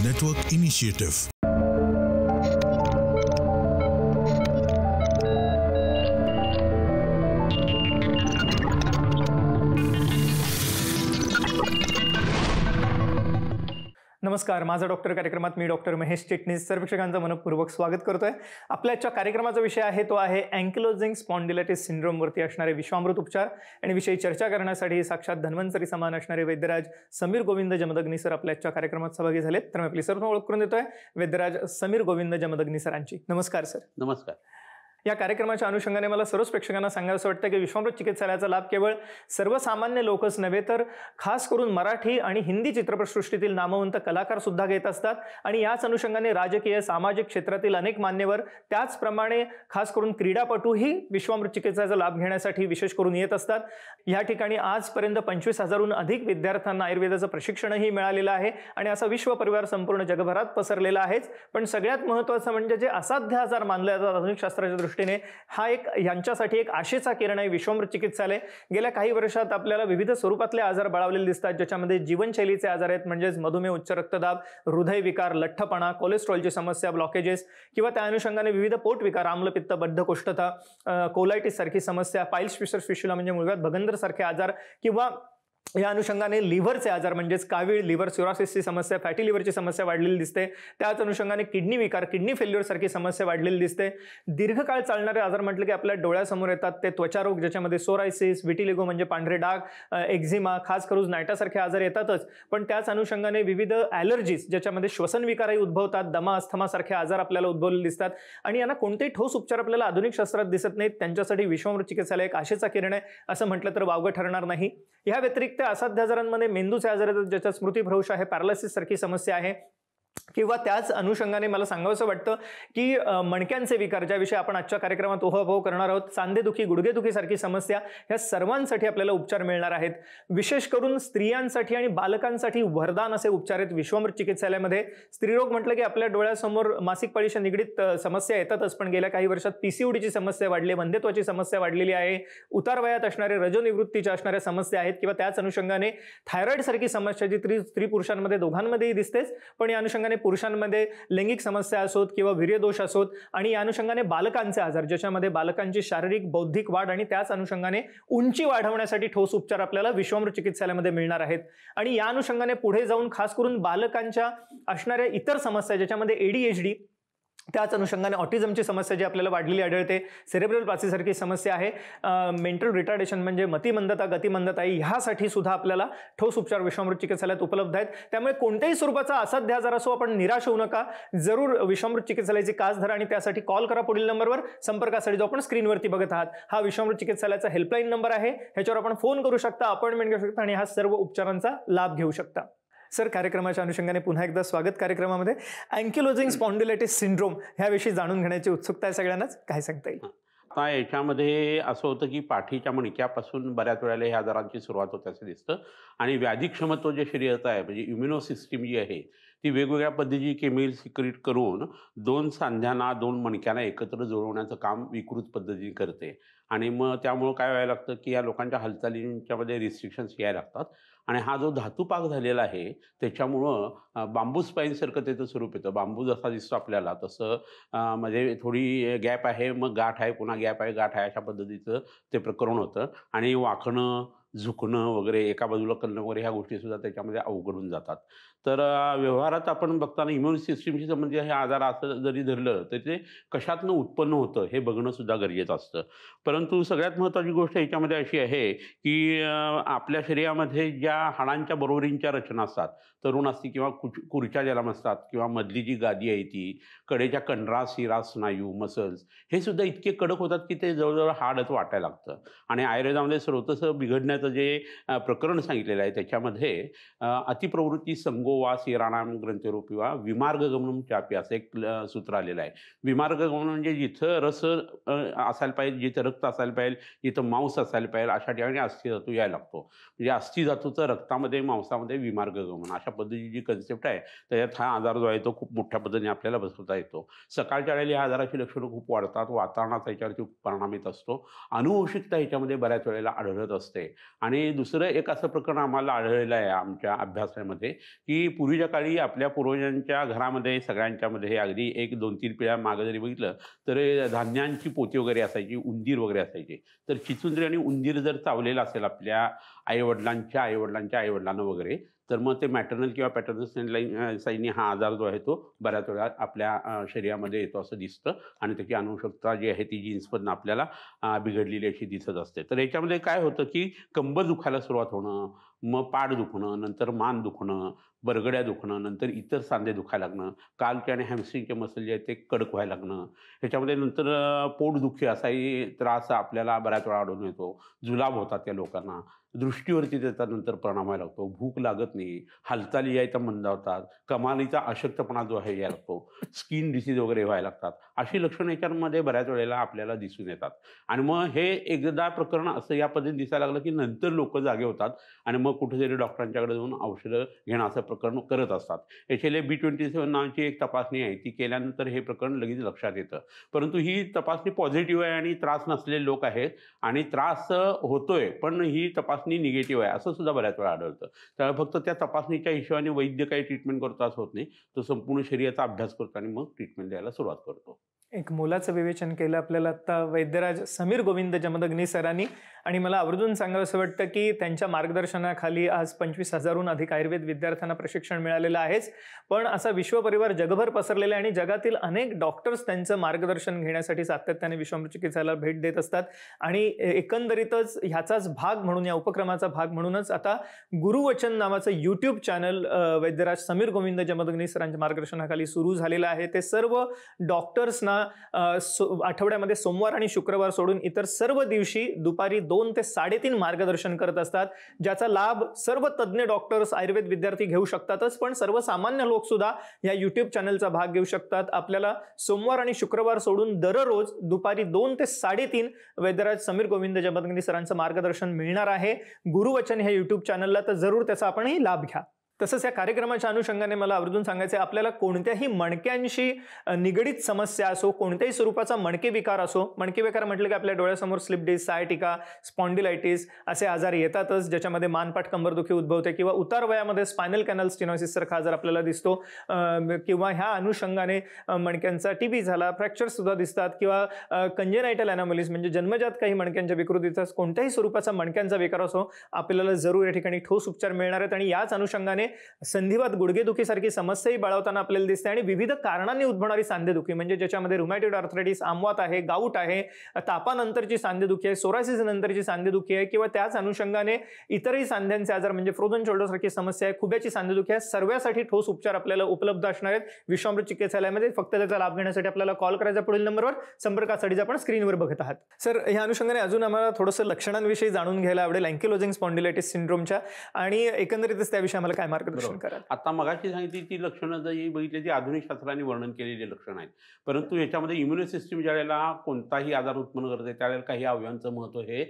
Network Initiative. नमस्कार, माझा doctor कार्यक्रमात मी डॉक्टर महेश चिटणीस सर्व प्रेक्षकांचं मनपूर्वक स्वागत करतोय. आपल्या आजच्या कार्यक्रमाचा विषय आहे तो आहे अँकिलोजिंग स्पॉन्डिलायटिस सिंड्रोम वरती असणारे विश्वामृत उपचार. आणि विषयी चर्चा करण्यासाठी साक्षात धन्वंतरी समान असणारे वैद्यराज समीर गोविंद जमदग्नी सर आपल्या आजच्या कार्यक्रमात सहभागी झालेत. तर मी आपली सर्व ओळख करून देतोय वैद्यराज समीर गोविंद जमदग्नी सरांची. नमस्कार सर. नमस्कार. या कार्यक्रमाच्या अनुषंगाने मला सर्वच प्रेक्षकांना सांगायचं वाटतं की विश्वामृत चिकित्सालयाचा लाभ केवळ सर्वसामान्य लोकच नव्हे तर खास करून मराठी आणि हिंदी चित्रपटसृष्टीतील नामवंत कलाकार सुद्धा घेत असतात. आणि याच अनुषंगाने राजकीय सामाजिक क्षेत्रातील अनेक मान्यवर त्याचप्रमाणे खास करून क्रीडापटूही विश्वामृत चिकित्साचा लाभ घेण्यासाठी विशेष करून येत असतात. या ठिकाणी आजपर्यंत 25,000हून अधिक विद्यार्थ्यांना आयुर्वेदाचं प्रशिक्षणही मिळालेलं आहे आणि असा विश्व परिवार संपूर्ण जगभरात पसरलेला आहेच. पण सगळ्यात महत्त्वाचं म्हणजे जे असाध्य आजार मानले जातात आधुनिक शास्त्राच्या दृष्टीने हा एक यांच्यासाठी एक आशेचा किरण आहे विश्वामृत चिकित्सालय. गेल्या काही वर्षात आपल्याला विविध स्वरूपातले आजार बळावलेले दिसतात, ज्याच्यामध्ये जीवनशैलीचे आजार आहेत म्हणजेच मधुमेह, उच्च रक्तदाब, हृदयविकार, लठ्ठपणा, कोलेस्ट्रॉलची समस्या, ब्लॉकेजेस किंवा त्या अनुषंगाने विविध पोटविकार, आम्लपित्त, बद्धकोष्ठता, कोलायटिस सारखी समस्या, पाइल्स फिशर्स फिशुला म्हणजे मुळव्याध भगंदर सारखे आजार किंवा या अनुषंगाने लिव्हरचे आजार म्हणजेच कावीळ, लिव्हर सिरोसिसची समस्या, फॅटी लिव्हरची समस्या वाढलेली दिसते. त्याच अनुषंगाने किडनी विकार, किडनी फेल्युअर सारखी समस्या वाढलेली दिसते. दीर्घकाळ चालणारे आजार म्हटलं की आपल्या डोळ्यासमोर येतात ते त्वचारोग, ज्याच्यामध्ये सोरायसिस, विटिलिगो म्हणजे पांढरे डाग, एक्झिमा, खास करून नायटासारखे आजार येतातच. पण त्याच अनुषंगाने विविध ॲलर्जीज, ज्याच्यामध्ये श्वसन विकारही उद्भवतात, दमा, अस्थमा सारखे आजार आपल्याला उद्भवलेले दिसतात. आणि यांना कोणतेही ठोस उपचार आपल्याला आधुनिक शास्त्रात दिसत नाहीत. त्यांच्यासाठी विश्वामृत चिकित्सालय एक आशेचा किरण आहे असं म्हटलं तर वावगं ठरणार नाही. या व्यतिरिक्त असाध्य आजारांमध्ये मेंदूचे आजार आहेत, ज्याच्यात स्मृतिभ्रंश आहे, पॅरालिसिस सारखी समस्या आहे. किंवा त्याच अनुषंगाने मला सांगावंसं वाटतं की मणक्यांचे विकार, ज्याविषयी आपण आजच्या कार्यक्रमात ओहापोह करणार आहोत, सांधेदुखी, गुडघेदुखी सारखी समस्या, ह्या सर्वांसाठी आपल्याला उपचार मिळणार आहेत. विशेष करून स्त्रियांसाठी आणि बालकांसाठी वरदान असे उपचार आहेत विश्वामृत चिकित्सालयामध्ये. स्त्रीरोग म्हटलं की आपल्या डोळ्यासमोर मासिक पाळीशी निगडीत समस्या येतातच, पण गेल्या काही वर्षात पीसीओडीची समस्या वाढली, वंध्यत्वाची समस्या वाढलेली आहे, उतार वयात असणारे रजोनिवृत्तीच्या असणाऱ्या समस्या आहेत किंवा त्याच अनुषंगाने थायरॉइड सारखी समस्या जी स्त्री पुरुषांमध्ये दोघांमध्येही दिसतेच. पण या अनुषंगाने पुरुषांमध्ये लैंगिक समस्या असोत किंवा वीर्यदोष असोत आणि या अनुषंगाने बालकांचे आजार, ज्याच्यामध्ये बालकांची शारीरिक बौद्धिक वाढ आणि त्याच अनुषंगाने उंची वाढवण्यासाठी ठोस उपचार आपल्याला विश्वामृत चिकित्सालयामध्ये मिळणार आहेत. आणि या अनुषंगाने पुढे जाऊन खास करून बालकांच्या असणाऱ्या इतर समस्या, ज्याच्यामध्ये ADHD, त्याच अनुषंगाने ऑटिझमची समस्या जी आपल्याला वाढलेली आढळते, सेरेब्रल पाल्सीसारखी समस्या आहे, मेंटल रिटार्डेशन म्हणजे मतिमंदता, गतिमंदता, ह्यासाठी सुद्धा आपल्याला ठोस उपचार विश्वामृत चिकित्सालयात उपलब्ध आहेत. त्यामुळे कोणत्याही स्वरूपाचा असाध्य आजार असो आपण निराश होऊ नका. जरूर विश्वामृत चिकित्सालयाची कास धरा आणि त्यासाठी कॉल करा पुढील नंबरवर. संपर्कासाठी जो आपण स्क्रीनवरती बघत आहात हा विश्वामृत चिकित्सालयाचा हेल्पलाईन नंबर आहे. ह्याच्यावर आपण फोन करू शकता, अपॉइंटमेंट घेऊ शकता आणि ह्या सर्व उपचारांचा लाभ घेऊ शकता. सर, कार्यक्रमाच्या अनुषंगाने पुन्हा एकदा स्वागत कार्यक्रमामध्ये. अँकिलोजिंग स्पॉन्डिलायटिस सिंड्रोम ह्याविषयी जाणून घेण्याची उत्सुकता आहे सगळ्यांनाच, काय सांगता येईल? आता याच्यामध्ये असं होतं की पाठीच्या मणक्यापासून बऱ्याच वेळेला ह्या आजारांची सुरुवात होते असं दिसतं. आणि व्याधिक्षमत्व जे शरीराचं आहे म्हणजे इम्युनो सिस्टीम जी आहे ती वेगवेगळ्या पद्धतीची केमिकल सिक्रेट करून 2 सांध्यांना 2 मणक्यांना एकत्र जोडवण्याचं काम विकृत पद्धतीने करते. आणि मग त्यामुळं काय व्हायला लागतं की या लोकांच्या हालचालींच्यामध्ये रिस्ट्रिक्शन्स यायला लागतात. आणि हा जो धातूपाक झालेला आहे त्याच्यामुळं बांबू स्पाईनसारखं त्याचं स्वरूप येतं. बांबू जसा दिसतो आपल्याला तसं म्हणजे थोडी गॅप आहे, मग गाठ आहे, पुन्हा गॅप आहे, गाठ आहे, अशा पद्धतीचं ते प्रकरण होतं. आणि वाकणं, झुकणं वगैरे, एका बाजूला करणं वगैरे, ह्या गोष्टीसुद्धा त्याच्यामध्ये अवघडून जातात. तर व्यवहारात आपण बघताना इम्युन सिस्टीमशी संबंधित हे आजार असं जरी धरलं तर ते कशातनं उत्पन्न होतं हे बघणं सुद्धा गरजेचं असतं. परंतु सगळ्यात महत्त्वाची गोष्ट याच्यामध्ये अशी आहे की आपल्या शरीरामध्ये ज्या हाडांच्या बरोबरींच्या रचना असतात, तरुण असती किंवा कुरच्या ज्याला असतात, किंवा मधली जी गादी आहे ती, कडेच्या कंडरा, शिरा, स्नायू, मसल्स, हे सुद्धा इतके कडक होतात की ते जवळजवळ हाडच वाटायला लागतं. आणि आयुर्वेदामध्ये सर्वतसं बिघडण्याचं जे प्रकरण सांगितलेलं आहे त्याच्यामध्ये अतिप्रवृत्ती संगोवास येराणाम ग्रंथरूपी वा विमार्गगमनम चापी असं एक सूत्र आलेलं आहे. विमार्गगमन म्हणजे जिथं रस असायला पाहिजे, जिथं रक्त असायला पाहिजे, जिथं मांस असायला पाहिजे, अशा ठिकाणी अस्थिधातू यायला लागतो. म्हणजे अस्थिधातूचं रक्तामध्ये, मांसामध्ये विमार्गगमन अशा पद्धतीची जी कन्सेप्ट आहे त्याच्यात हा आजार जो आहे तो खूप मोठ्या पद्धतीने आपल्याला बसवता येतो. सकाळच्या वेळेला ह्या आजाराची लक्षणं खूप वाढतात, वातावरणाचा याच्यावरती परिणाम येत असतो, अनुवंशिकता ह्याच्यामध्ये बऱ्याच वेळेला आढळत असते. आणि दुसरं एक असं प्रकरण आम्हाला आढळलेलं आहे आमच्या अभ्यासामध्ये, की पूर्वीच्या काळी आपल्या पूर्वजांच्या घरामध्ये सगळ्यांच्यामध्ये अगदी 1, 2, 3 पिढ्या मागे जरी बघितलं तर धान्यांची पोती वगैरे असायची, उंदीर वगैरे असायचे. तर चिचुंद्री आणि उंदीर जर चावलेला असेल आपल्या आई-वडिलांच्या आई-वडिलांच्या आई-वडिलांना वगैरे, तर मग ते मॅटर्नल किंवा पॅटर्नल साईनी हा आजार जो आहे तो बऱ्याच वेळा आपल्या शरीरामध्ये येतो असं दिसतं आणि त्याची अनुवंशिकता जी आहे ती जीन्समधनं आपल्याला बिघडलेली अशी दिसत असते. तर याच्यामध्ये काय होतं, की कंबर दुखायला सुरुवात होणं, मग पाठ दुखणं, नंतर मान दुखणं, बरगड्या दुखणं, नंतर इतर सांधे दुखायला लागणं, कालचे आणि हॅमस्ट्रिंगचे मसल जे आहेत ते कडक व्हायला लागणं. ह्याच्यामध्ये नंतर पोटदुखी असाही त्रास आपल्याला बऱ्याच वेळा आढळून येतो. जुलाब होतात त्या लोकांना. दृष्टीवरती त्याचा नंतर परिणाम व्हायला लागतो. भूक लागत नाही, हालचाली या त्या मंदावतात, कमालीचा अशक्तपणा जो आहे यायला लागतो, स्किन डिसीज वगैरे व्हायला लागतात. अशी लक्षणं याच्यामध्ये बऱ्याच वेळेला आपल्याला दिसून येतात. आणि मग हे एकदा प्रकरण असं या पद्धतीने दिसायला लागलं, की नंतर लोकं जागे होतात आणि मग कुठेतरी डॉक्टरांच्याकडे जाऊन औषधं घेणं असं प्रकरण करत असतात. याच्याले B27 नावाची एक तपासणी आहे, ती केल्यानंतर हे प्रकरण लगेच लक्षात येतं. परंतु ही तपासणी पॉझिटिव्ह आहे आणि त्रास नसलेले लोक आहेत आणि त्रास होतोय, पण ही तपासणी निगेटिव्ह आहे, असं सुद्धा बऱ्याच वेळा आढळतं. त्यामुळे फक्त त्या तपासणीच्या हिशोबाने वैद्य काही ट्रीटमेंट करतो असं होत नाही. तो संपूर्ण शरीराचा अभ्यास करतो आणि मग ट्रीटमेंट द्यायला सुरुवात करतो. एक मोलाचं विवेचन केलं आपल्याला आत्ता वैद्यराज समीर गोविंद जमदग्नी सरांनी आणि मला आवर्जून सांगावंसं वाटतं की त्यांच्या मार्गदर्शनाखाली आज 25,000हून अधिक आयुर्वेद विद्यार्थ्यांना प्रशिक्षण मिळालेलं आहेच. पण असा विश्वपरिवार जगभर पसरलेला आहे आणि जगातील अनेक डॉक्टर्स त्यांचं मार्गदर्शन घेण्यासाठी सातत्याने विश्वामृत चिकित्सालयाला भेट देत असतात आणि एकंदरीतच ह्याचाच भाग म्हणून, या उपक्रमाचा भाग म्हणूनच आता गुरुवचन नावाचं यूट्यूब चॅनल वैद्यराज समीर गोविंद जमदग्नी सरांच्या मार्गदर्शनाखाली सुरू झालेलं आहे. ते सर्व डॉक्टर्सना आठवड्यामध्ये सोमवार आणि शुक्रवार सोडून इतर सर्व दिवशी दुपारी 2 ते 3:30 मार्गदर्शन करत असतात, ज्याचा लाभ सर्व तज्ज्ञ डॉक्टर्स, आयुर्वेद विद्यार्थी घेऊ शकतातच, पण सर्वसामान्य लोक सुद्धा या युट्यूब चॅनलचा भाग घेऊ शकतात. आपल्याला सोमवार आणि शुक्रवार सोडून दररोज दुपारी 2 ते 3:30 वैद्यराज समीर गोविंद जमदग्नी सरांचं मार्गदर्शन मिळणार आहे गुरुवचन ह्या युट्यूब चॅनलला, तर जरूर त्याचा आपणही लाभ घ्या. तसंच या कार्यक्रमाच्या अनुषंगाने मला आवर्जून सांगायचं आहे, आपल्याला कोणत्याही मणक्यांशी निगडीत समस्या असो, कोणत्याही स्वरूपाचा मणके विकार असो, मणके विकार म्हटलं की आपल्या डोळ्यासमोर स्लिप डिस्क, सायटिका, स्पॉन्डिलायटिस असे आजार येतातच, ज्याच्यामध्ये मानपाठ कंबरदुखी उद्भवते किंवा उतार वयामध्ये स्पायनल कॅनल स्टिनोसिस सारखा आजार आपल्याला दिसतो किंवा ह्या अनुषंगाने मणक्यांचा TB झाला, फ्रॅक्चर सुद्धा दिसतात किंवा कंजेनायटल ॲनॉमलीज म्हणजे जन्मजात काही मणक्यांच्या विकृतीचा कोणत्याही स्वरूपाचा मणक्यांचा विकार असो, आपल्याला जरूर या ठिकाणी ठोस उपचार मिळणार आहेत. आणि याच अनुषंगाने संधिवात, गुडघेदुखीसारखी समस्याही बाळवताना आपल्याला दिसते आणि विविध कारणांनी उद्भवणारी सांधेदुखी म्हणजे ज्याच्यामध्ये रुमॅटॉइड आर्थरायटिस, आमवात आहे, गाऊट आहे, तापानंतरची सांधेदुखी आहे, सोरायसिस नंतरची सांधेदुखी आहे किंवा त्याच अनुषंगाने इतरही सांध्यांचे आजार म्हणजे फ्रोझन शोल्डर सारखी समस्या आहे, खुब्याची सांधेदुखी आहे, सर्वांसाठी ठोस उपचार आपल्याला उपलब्ध असणार आहेत विश्वामृत चिकित्सालयामध्ये. फक्त त्याचा लाभ घेण्यासाठी आपल्याला कॉल करायचा पुढील नंबरवर, संपर्कासाठी आपण स्क्रीनवर बघत आहात. सर, ह्या अनुषंगाने अजून आम्हाला थोडंसं लक्षणांविषयी जाणून घ्यायला आवडेल अँकिलोजिंग स्पॉन्डिलायटिस सिंड्रोमच्या, आणि एकंदरीतच त्याविषयी आम्हाला काय मार्गदर्शन कराल? आता मगाशी सांगितली ती लक्षणं जरी बघितली ती आधुनिक शास्त्राने वर्णन केलेली लक्षणं आहेत, परंतु याच्यामध्ये इम्युनो सिस्टीम ज्यावेळेला कोणताही आजार उत्पन्न करते त्यावेळेला काही अवयवांचं महत्त्व हे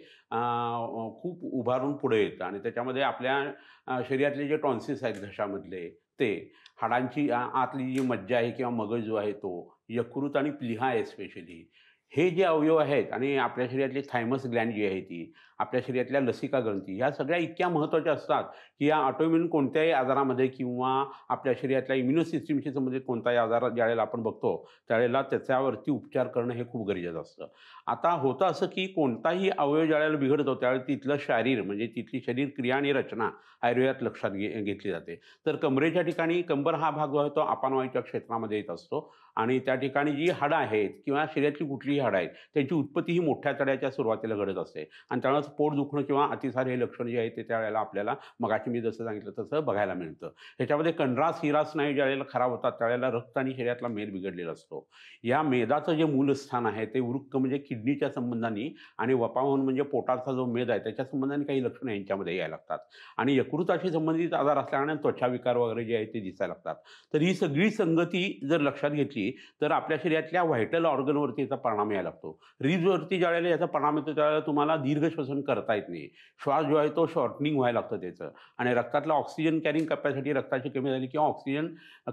खूप उभारून पुढे येतं आणि त्याच्यामध्ये आपल्या शरीरातले जे टॉन्सिल्स आहेत घशामधले, ते हाडांची आतली जी मज्जा आहे किंवा मगज जो आहे तो, यकृत आणि प्लीहा आहे स्पेशली, हे जे अवयव आहेत आणि आपल्या शरीरातली थायमस ग्लँड जी आहे ती, आपल्या शरीरातल्या लसिका ग्रंथी, ह्या सगळ्या इतक्या महत्त्वाच्या असतात की या ऑटोइम्युन कोणत्याही आजारामध्ये किंवा आपल्या शरीरातल्या इम्युनो सिस्टीमशी संबंधित कोणताही आजार ज्यावेळेला आपण बघतो त्यावेळेला त्याच्यावरती उपचार करणं हे खूप गरजेचं असतं. आता होतं असं की कोणताही अवयव ज्यावेळेला बिघडतो त्यावेळेला तिथलं शरीर म्हणजे तिथली शरीर क्रिया आणि रचना आयुर्वेदात लक्षात घेतली जाते. तर कमरेच्या ठिकाणी, कंबर हा भाग जो आहे तो अपानवायूच्या क्षेत्रामध्ये येत असतो आणि त्या ठिकाणी जी हाडं आहेत किंवा शरीरातली कुठलीही हाडं आहेत त्यांची उत्पत्ती ही मोठ्या तळ्याच्या सुरुवातीला घडत असते आणि त्यामुळे पोट दुखणं किंवा अतिसार हे लक्षण जे आहे ते त्यावेळेला आपल्याला मगाशी मी जसं सांगितलं तसं बघायला मिळतं. ह्याच्यामध्ये कंडरास, हिरा स्नायू ज्यावेळेला खराब होतात त्यावेळेला रक्त आणि शरीरातला मेद बिघडलेला असतो. या मेदाचं जे मूलस्थान आहे ते वृक्क म्हणजे किडनीच्या संबंधाने आणि वपावन म्हणजे पोटाचा जो मेद आहे त्याच्या संबंधाने काही लक्षणं यांच्यामध्ये यायला लागतात आणि यकृताशी संबंधित आजार असल्याने त्वचा विकार वगैरे जे आहे ते दिसायला लागतात. तर ही सगळी संगती जर लक्षात घेतली तर आपल्या शरीरातल्या व्हायटल ऑर्गनवरती याचा परिणाम परिणाम यायला लागतो. रिबवरती ज्यावेळेला याचा परिणाम येतो त्यावेळेला तुम्हाला दीर्घ श्वसन करता येत नाही. श्वास जो आहे तो शॉर्टनिंग व्हायला लागतं त्याचं, आणि रक्तातला ऑक्सिजन कॅरिंग कॅपॅसिटी रक्ताची कमी झाली किंवा ऑक्सिजन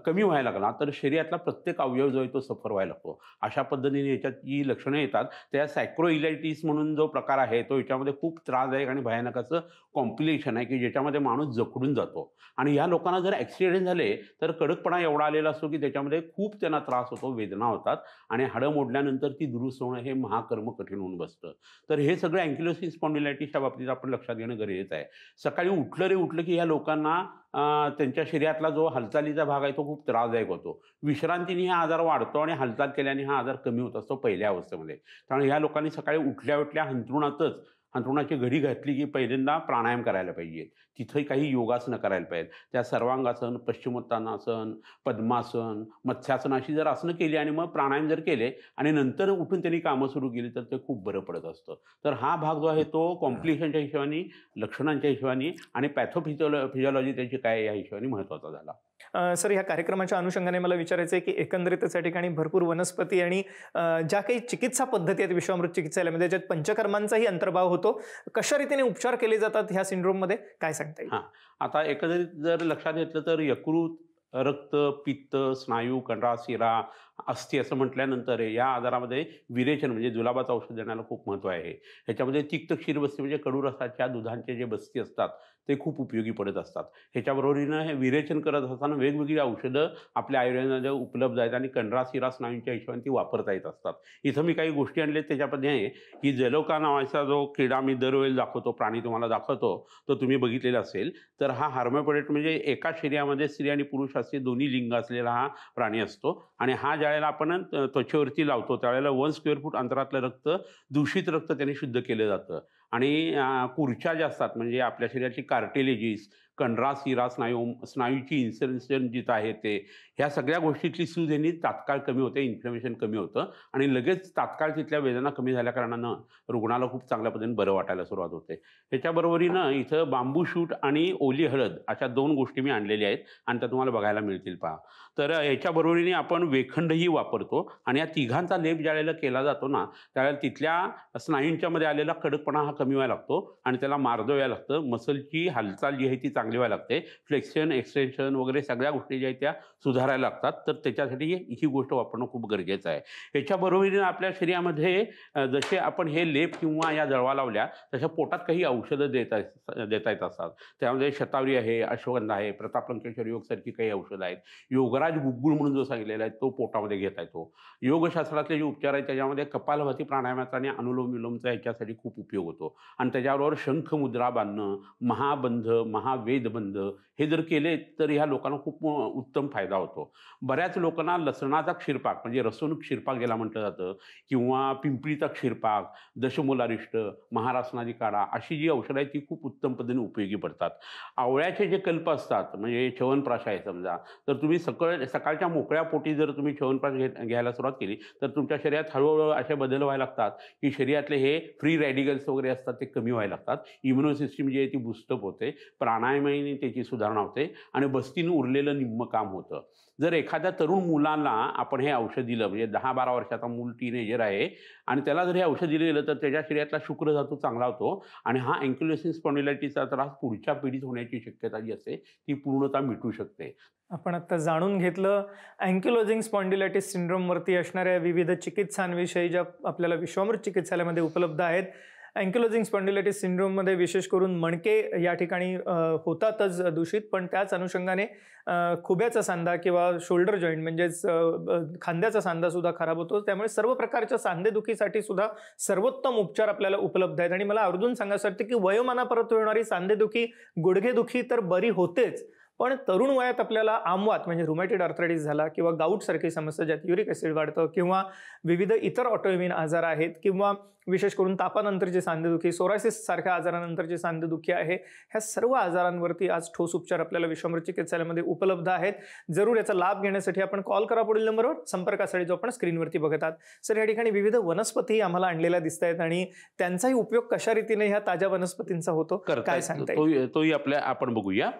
कमी व्हायला लागला तर शरीरातला प्रत्येक अवयव जो आहे तो सफर व्हायला लागतो. अशा पद्धतीने याच्यात जी लक्षणं येतात त्या सॅक्रोइलायटिस म्हणून जो प्रकार आहे तो याच्यामध्ये खूप त्रासदायक आणि भयानक असं कॉम्प्लिकेशन आहे की ज्याच्यामध्ये माणूस जखडून जातो. आणि ह्या लोकांना जर ॲक्सिडेंट झाले तर कडकपणा एवढा आलेला असतो की त्याच्यामध्ये खूप त्यांना त्रास होतो, वेदना होतात, आणि हाडं मोडल्यानंतर ती दुरुस्त होणं हे महाकर्म कठीण होऊन बसतं. तर हे सगळं अँकिलोसिस स्पॉन्डिलायटिसच्या बाबतीत आपण लक्षात घेणं गरजेचं आहे. सकाळी उठलं की ह्या लोकांना त्यांच्या शरीरातला जो हालचालीचा भाग आहे तो खूप त्रासदायक होतो. विश्रांतीने हा आजार वाढतो आणि हालचाल केल्याने हा आजार कमी होत असतो पहिल्या अवस्थेमध्ये. त्यामुळे ह्या लोकांनी सकाळी उठल्या अंथरुणाची घडी घातली की पहिल्यांदा प्राणायाम करायला पाहिजे. तिथंही काही योगासनं करायला पाहिजेत. त्या सर्वांगासन, पश्चिमोत्तानासन, पद्मासन, मत्स्यासन अशी जर आसनं केली आणि मग प्राणायाम जर केले आणि नंतर उठून त्यांनी कामं सुरू केली तर ते खूप बरं पडत असतं. तर हा भाग जो आहे तो कॉम्प्लिकेशनच्या हिशोबाने, लक्षणांच्या हिशोबाने आणि फिजिओलॉजी त्याची काय या हिशोबाने महत्त्वाचा झाला. सर, ह्या कार्यक्रमाच्या अनुषंगाने मला विचारायचं आहे की एकंदरीतच या ठिकाणी भरपूर वनस्पती आणि ज्या काही चिकित्सा पद्धती आहेत विश्वामृत चिकित्सालयामध्ये ज्यात पंचकर्मांचाही अंतर्भाव होतो, कशा रीतीने उपचार केले जातात ह्या सिंड्रोममध्ये काय सांगता येईल? हां, आता एकंदरीत जर लक्षात घेतलं तर यकृत, रक्त, पित्त, स्नायू, कंडरा, शिरा, अस्थी असं म्हटल्यानंतर या आजारामध्ये विरेचन म्हणजे जुलाबाचं औषध देण्याला खूप महत्त्व आहे. ह्याच्यामध्ये तिक्त क्षीरबस्ती म्हणजे कडू रसाच्या दुधांचे जे बस्ती असतात ते खूप उपयोगी पडत असतात. ह्याच्याबरोबरीनं हे विरेचन करत असताना वेगवेगळी औषधं आपल्या आयुर्वेदामध्ये उपलब्ध आहेत आणि कंडरा, शिरा, स्नायूंच्या हिशोबाने ती वापरता येत असतात. इथं मी काही गोष्टी आणल्या त्याच्यामध्ये आहे की जलोका नावाचा जो किडा मी दरवेळेला दाखवतो, प्राणी तुम्हाला दाखवतो, तो तुम्ही बघितलेला असेल. तर हा हार्मोपॅडेट म्हणजे एका शरीरामध्ये स्त्री आणि पुरुष असे दोन्ही लिंग असलेला हा प्राणी असतो. आणि हा ज्यावेळेला आपण त्वचेवरती लावतो त्यावेळेला 1 स्क्वेअर फूट अंतरातलं रक्त, दूषित रक्त त्याने शुद्ध केलं जातं. आणि कुरच्या ज्या असतात म्हणजे आपल्या शरीराची कार्टिलेजिस, कंडरा, शिरा, स्नायूची इन्सर्जन जिथं आहे ते, ह्या सगळ्या गोष्टीतली सूज यांनी तात्काळ कमी होते, इन्फ्लमेशन कमी होतं आणि लगेच तात्काळ तिथल्या वेदना कमी झाल्या कारणानं रुग्णाला खूप चांगल्या पद्धतीने बरं वाटायला सुरुवात होते. ह्याच्याबरोबरीनं इथं बांबू शूट आणि ओली हळद अशा 2 गोष्टी मी आणलेल्या आहेत आणि त्या तुम्हाला बघायला मिळतील पहा. तर ह्याच्याबरोबरीने आपण वेखंडही वापरतो आणि या तिघांचा लेप ज्यावेळेला केला जातो ना त्यावेळेला तिथल्या स्नायूंच्यामध्ये आलेला कडकपणा हा कमी व्हायला लागतो आणि त्याला मार्दव यायला लागतं. मसलची हालचाल जी आहे ती चांगली व्हायला लागते. फ्लेक्शन, एक्सटेन्शन वगैरे सगळ्या गोष्टी ज्या आहेत त्या सुधारायला लागतात. तर त्याच्यासाठी ही गोष्ट वापरणं खूप गरजेचं आहे. ह्याच्याबरोबरीने आपल्या शरीरामध्ये जसे आपण हे लेप किंवा या जळवा लावल्या तशा पोटात काही औषधं देता येत असतात. त्यामध्ये शतावरी आहे, अश्वगंधा आहे, प्रतापलंकेश्वर योगसारखी काही औषधं आहेत. योगराज गुग्गुळ म्हणून जो सांगितलेला आहे तो पोटामध्ये घेता येतो. योगशास्त्रातले जे उपचार आहेत त्याच्यामध्ये कपालभाती प्राणायामाचा आणि अनुलोम विलोमचा ह्याच्यासाठी खूप उपयोग होतो. आणि त्याच्याबरोबर शंख मुद्रा बांधणं, महाबंध, महावेदबंध हे जर केले तर ह्या लोकांना खूप उत्तम फायदा होतो. बऱ्याच लोकांना लसणाचा क्षीरपाक म्हणजे रसवणूक क्षीरपाक ज्याला म्हटलं जातं किंवा पिंपळीचा क्षीरपाक, दशमूलारिष्ट, महारासनादी काढा अशी जी औषधं आहेत ती खूप उत्तम पद्धतीने उपयोगी पडतात. आवळ्याचे जे कल्प असतात म्हणजे च्यवनप्राश आहे समजा, तर तुम्ही सकाळच्या मोकळ्या पोटी जर तुम्ही च्यवनप्राश घ्यायला सुरुवात केली तर तुमच्या शरीरात हळूहळू असे बदल व्हायला लागतात की शरीरातले हे फ्री रॅडिकल्स वगैरे असतात ते कमी व्हायला लागतात. इम्युनो सिस्टीम जी आहे ती बूस्टअप होते, प्राणायामाने त्याची सुधारणा होते आणि बस्तीनं उरलेलं निम्म काम होतं. जर एखाद्या तरुण मुलांना आपण हे औषध दिलं म्हणजे 10-12 वर्षाचा मूल टीनेजर आहे आणि त्याला जर हे औषध दिलं गेलं तर त्याच्या शरीरातला शुक्रधातू चांगला होतो आणि हा अँकिलोसिस स्पॉन्डिलायटिसचा त्रास पुढच्या पिढीत होण्याची शक्यता जी असते ती पूर्णतः मिटू शकते. आपण आता जाणून घेतलं अँकिलोजिंग स्पॉन्डिलायटिस सिंड्रोमवरती असणाऱ्या विविध चिकित्सांविषयी ज्या आपल्याला विश्वामृत चिकित्सालयामध्ये उपलब्ध आहेत. अँकिलोजिंग स्पॉन्डिलायटिस सिंड्रोममध्ये विशेष करून मणके या ठिकाणी होतातच दूषित, पण त्याच अनुषंगाने खुब्याचा सांधा किंवा शोल्डर जॉईंट म्हणजेच खांद्याचा सांधासुद्धा खराब होतो. त्यामुळे सर्व प्रकारच्या सांधेदुखीसाठी सुद्धा सर्वोत्तम उपचार आपल्याला उपलब्ध आहेत. आणि मला आवर्जून सांगायचं वाटतं की वयोमानापरत होणारी सांधेदुखी, गुडघेदुखी तर बरी होतेच, पण तरुण वयात आपल्याला आमवात म्हणजे रुमॅटिड आर्थरायटिस झाला किंवा गाऊट सारखी समस्या ज्यात युरिक ॲसिड वाढतं किंवा विविध इतर ऑटोइम्युन आजार आहेत किंवा विशेष करून तापानंतरची सांधेदुखी, सोरायसिस सारख्या आजारानंतरची सांधेदुखी आहे, ह्या सर्व आजारांवरती आज ठोस उपचार आपल्याला विश्वामृत चिकित्सालयामध्ये उपलब्ध आहेत. जरूर याचा लाभ घेण्यासाठी आपण कॉल करा पुढील नंबरवर, संपर्कासाठी जो आपण स्क्रीनवरती बघत आहात. सर, या ठिकाणी विविध वनस्पती आम्हाला आणलेल्या दिसत आहेत आणि त्यांचाही उपयोग कशा रीतीने ह्या ताज्या वनस्पतींचा होतो काय सांगता येईल? तोही आपण बघूया.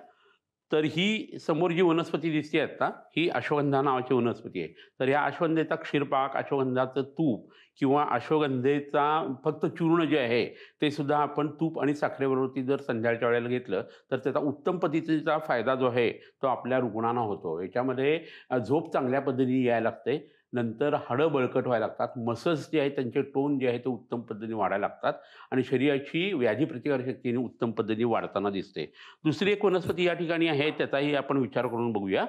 तर ही समोर जी वनस्पती दिसते आता, ही अश्वगंधा नावाची वनस्पती आहे. तर ह्या अश्वगंधेचा क्षीरपाक, अश्वगंधाचं तूप किंवा अश्वगंधेचा फक्त चूर्ण जे आहे, ते सुद्धा आपण तूप आणि साखरेबरोबरती जर संध्याकाळच्या वेळेला घेतलं, तर त्याचा उत्तम पद्धतीचा फायदा जो आहे, तो आपल्या रुग्णांना होतो. याच्यामध्ये झोप चांगल्या पद्धतीने यायला लागते. नंतर हाडं बळकट व्हायला लागतात. मसल्स जे आहेत, त्यांचे टोन जे आहे, ते उत्तम पद्धतीने वाढायला लागतात आणि शरीराची व्याधी प्रतिकारशक्तीने उत्तम पद्धतीने वाढताना दिसते. दुसरी एक वनस्पती या ठिकाणी आहे, त्याचाही आपण विचार करून बघूया.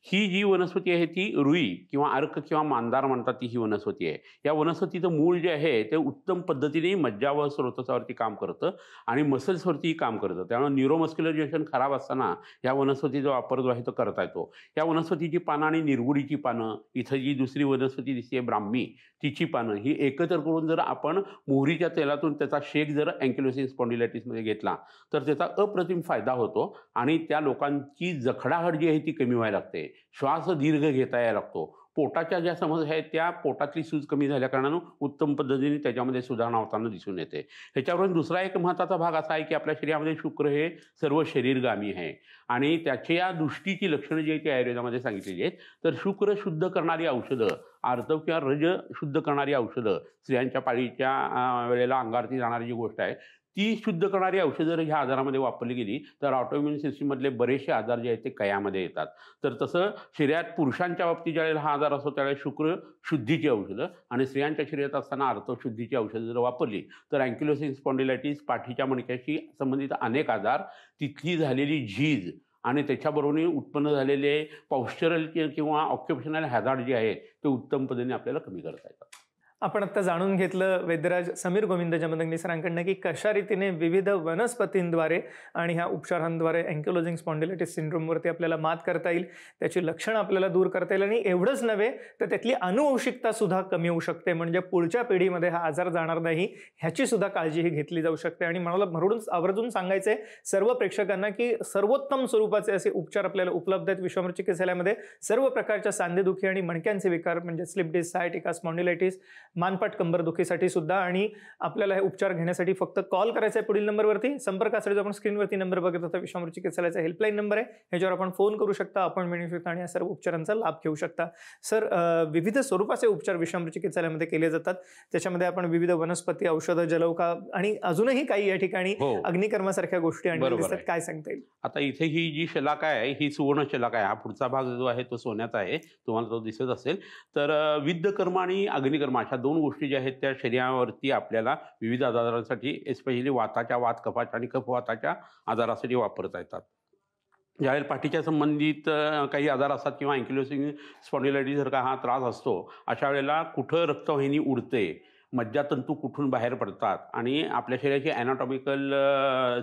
ही जी वनस्पती आहे ती रुई किंवा अर्क किंवा मांदार म्हणतात ती ही वनस्पती आहे. या वनस्पतीचं मूळ जे आहे ते उत्तम पद्धतीने मज्जा व स्रोतसावरती काम करतं आणि मसल्सवरतीही काम करतं. त्यामुळे न्यूरोमस्क्युलर जंक्शन खराब असताना या वनस्पतीचा वापर जो आहे तो करता येतो. या वनस्पतीची पानं आणि निरगुडीची पानं, इथं जी दुसरी वनस्पती दिसते ब्राह्मी, तिची पानं ही एकत्र करून जर आपण मोहरीच्या तेलातून त्याचा शेक जर अँकिलोसिस स्पॉन्डिलायटिसमध्ये घेतला, तर त्याचा अप्रतिम फायदा होतो आणि त्या लोकांची जखडाहट जी आहे ती कमी व्हायला लागते. श्वास दीर्घ घेता यायला लागतो. पोटाच्या ज्या समस्या आहेत त्या पोटातली सूज कमी झाल्या कारणानं उत्तम पद्धतीने त्याच्यामध्ये सुधारणा होताना दिसून येते. ह्याच्यावरून दुसरा एक महत्त्वाचा भाग असा आहे की आपल्या शरीरामध्ये शुक्र हे सर्व शरीरगामी आहे आणि त्याच्या दृष्टीची लक्षणं जी आहेत ती आयुर्वेदामध्ये सांगितलेली आहेत. तर शुक्र शुद्ध करणारी औषधं, आर्तव किंवा रज शुद्ध करणारी औषधं, स्त्रियांच्या पाळीच्या वेळेला अंगावरती जाणारी जी गोष्ट आहे, ती शुद्ध करणारी औषधं जर ह्या आजारामध्ये वापरली गेली, तर ऑटोइम्युन सिस्टममधले बरेचसे आजार जे आहेत ते कयामध्ये येतात. तर तसं शरीरात पुरुषांच्या बाबतीत ज्यावेळेला हा आजार असतो त्यावेळेला शुक्र शुद्धीची औषधं आणि स्त्रियांच्या शरीरात असताना आर्तव शुद्धीची औषधं जर वापरली, तर अँकिलोसिस स्पॉन्डिलायटिस, पाठीच्या मणक्याशी संबंधित अनेक आजार, तिथली झालेली झीज आणि त्याच्याबरोबरही उत्पन्न झालेले पॉस्चरल किंवा ऑक्युपेशनल हॅझार्ड जे आहे ते उत्तम पद्धतीने आपल्याला कमी करता येतात. आपण आता जाणून घेतलं वैद्यराज समीर गोविंद जमदग्नी सरांकडनं की कशा रीतीने विविध वनस्पतींद्वारे आणि ह्या उपचारांद्वारे अँकिलोजिंग स्पॉन्डिलायटिस सिंड्रोमवरती आपल्याला मात करता येईल, त्याची लक्षणं आपल्याला दूर करता येईल आणि एवढंच नव्हे तर त्यातली अनुवंशिकता सुद्धा कमी होऊ शकते, म्हणजे पुढच्या पिढीमध्ये हा आजार जाणार नाही ह्याची सुद्धा काळजी ही घेतली जाऊ शकते. आणि मला म्हणून आवर्जून सांगायचं आहे सर्व प्रेक्षकांना की सर्वोत्तम स्वरूपाचे असे उपचार आपल्याला उपलब्ध आहेत विश्वामृत चिकित्सालयामध्ये. सर्व प्रकारच्या सांधेदुखी आणि मणक्यांचे विकार म्हणजे स्लिप डिस्क, सायटिका, स्पॉन्डिलायटिस, मानपाट कंबरदुखीसाठी सुद्धा. आणि आपल्याला हे उपचार घेण्यासाठी फक्त कॉल करायचा आहे पुढील नंबरवरती. संपर्कासाठी जो आपण स्क्रीनवरती नंबर बघत होता विश्वामृत चिकित्सालयाचा हेल्पलाईन नंबर आहे, ह्याच्यावर आपण फोन करू शकता, अपॉइंटमेंट घेऊ शकता आणि या सर्व उपचारांचा लाभ घेऊ शकता. सर, विविध स्वरूपाचे उपचार विश्वामृत चिकित्सालयामध्ये केले जातात, त्याच्यामध्ये आपण विविध वनस्पती, औषधं, जलौका आणि अजूनही काही या ठिकाणी अग्निकर्मासारख्या गोष्टी आणलेल्या दिसतात. काय सांगता येईल? आता इथे ही जी शलाका आहे ही सुवर्ण शलाका आहे. हा पुढचा भाग जो आहे तो सोन्याचा आहे, तुम्हाला तो दिसत असेल. तर विद्धकर्म आणि अग्निकर्म अशा दोन गोष्टी ज्या आहेत त्या शरीरावरती आपल्याला विविध आजारांसाठी, एस्पेशली वाताच्या, वात कफाच्या आणि कफवाताच्या आजारासाठी वापरता येतात. ज्यावेळेला पाठीच्या संबंधित काही आजार असतात किंवा अँकिलोसिस स्पॉन्डिलायटिस सारखा हा त्रास असतो, अशा वेळेला कुठं रक्तवाहिनी उडते, मज्जातंतू कुठून बाहेर पडतात आणि आपल्या शरीराची ॲनाटॉमिकल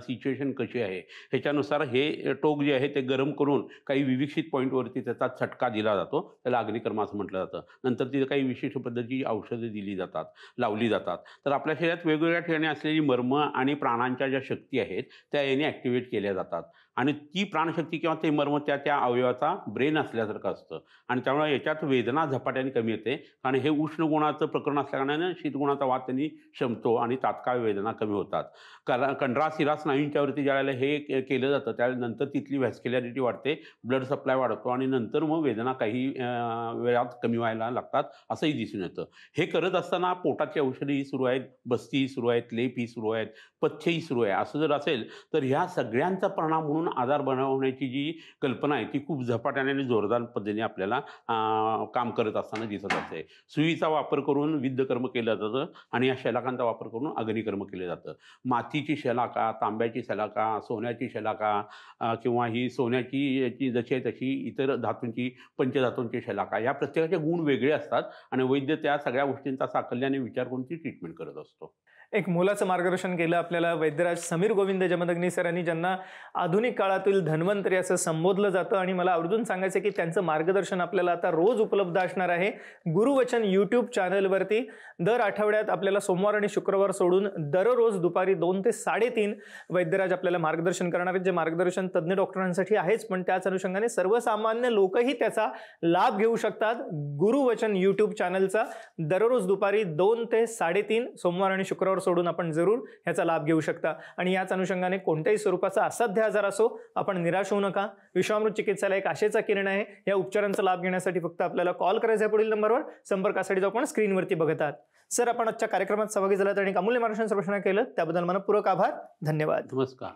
सिच्युएशन कशी आहे ह्याच्यानुसार हे टोक जे आहे ते गरम करून काही विविक्षित पॉईंटवरती त्याचा छटका दिला जातो, त्याला अग्निकर्म असं म्हटलं जातं. नंतर तिथं काही विशिष्ट पद्धतीची औषधं दिली जातात, लावली जातात. तर आपल्या शरीरात वेगवेगळ्या ठिकाणी असलेली मर्म आणि प्राणांच्या ज्या शक्ती आहेत त्या याने ॲक्टिवेट केल्या जातात आणि ती प्राणशक्ती किंवा ते मर्म त्या अवयवाचा ब्रेन असल्यासारखं असतं आणि त्यामुळे याच्यात वेदना झपाट्याने कमी येते. कारण हे उष्ण गुणाचं प्रकरण असल्याकारणाने शीतगुणाचा वाद त्यांनी शमतो आणि तात्काळ वेदना कमी होतात. कंडरा शिरा स्नायूंच्यावरती ज्यावेळेला हे केलं जातं त्यानंतर तिथली व्हॅस्क्युलॅरिटी वाढते, ब्लड सप्लाय वाढतो आणि नंतर मग वेदना काही वेळात कमी व्हायला लागतात असंही दिसून येतं. हे करत असताना पोटाची औषधीही सुरू आहेत, बस्तीही सुरू आहेत, लेपही सुरू आहेत, पथ्यही सुरू आहे. असं जर असेल तर ह्या सगळ्यांचा परिणाम म्हणून आजार बनवण्याची जी कल्पना आहे ती खूप झपाट्याने आणि जोरदार पद्धतीने आपल्याला काम करत असताना दिसत असते. सुईचा वापर करून विद्धकर्म केलं जातं आणि या शलाकांचा वापर करून अग्निकर्म केलं जातं. मातीची शलाका, तांब्याची शलाका, सोन्याची शलाका किंवा ही सोन्याची याची जशी आहे तशी इतर धातूंची, पंचधातूंची शलाका, या प्रत्येकाचे गुण वेगळे असतात आणि वैद्य त्या सगळ्या गोष्टींचा साकल्याने विचार करून ती ट्रीटमेंट करत असतो. एक मोलाचं मार्गदर्शन केलं आपल्याला वैद्यराज समीर गोविंद जमदग्नी सरांनी, ज्यांना आधुनिक काळातील धन्वंतरी असं संबोधलं जातं. आणि मला आवर्जून सांगायचं की त्यांचं मार्गदर्शन आपल्याला आता रोज उपलब्ध असणार आहे गुरुवचन यूट्यूब चॅनलवरती. दर आठवड्यात आपल्याला सोमवार आणि शुक्रवार सोडून दररोज दुपारी 2 ते 3:30 वैद्यराज आपल्याला मार्गदर्शन करणार आहेत, जे मार्गदर्शन तज्ज्ञ डॉक्टरांसाठी आहेच, पण त्याच अनुषंगाने सर्वसामान्य लोकही त्याचा लाभ घेऊ शकतात. गुरुवचन यूट्यूब चॅनलचा दररोज दुपारी 2 ते 3:30 सोमवार आणि शुक्रवार सोडून आपण जरूर ह्याचा लाभ घेऊ शकता. आणि याच अनुषंगाने कोणत्याही स्वरूपाचा असाध्य आजार असो, आपण निराश होऊ नका. विश्वामृत चिकित्सालय एक आशेचा किरण आहे. या उपचारांचा लाभ घेण्यासाठी फक्त आपल्याला कॉल करायचा आहे पुढील नंबरवर. संपर्कासाठी जो आपण स्क्रीनवरती बघत आहात. सर, आपण आजच्या कार्यक्रमात सहभागी झालात आणि अमूल्य मार्गदर्शन प्रश्न केलं त्याबद्दल मनपूर्वक आभार. धन्यवाद. नमस्कार.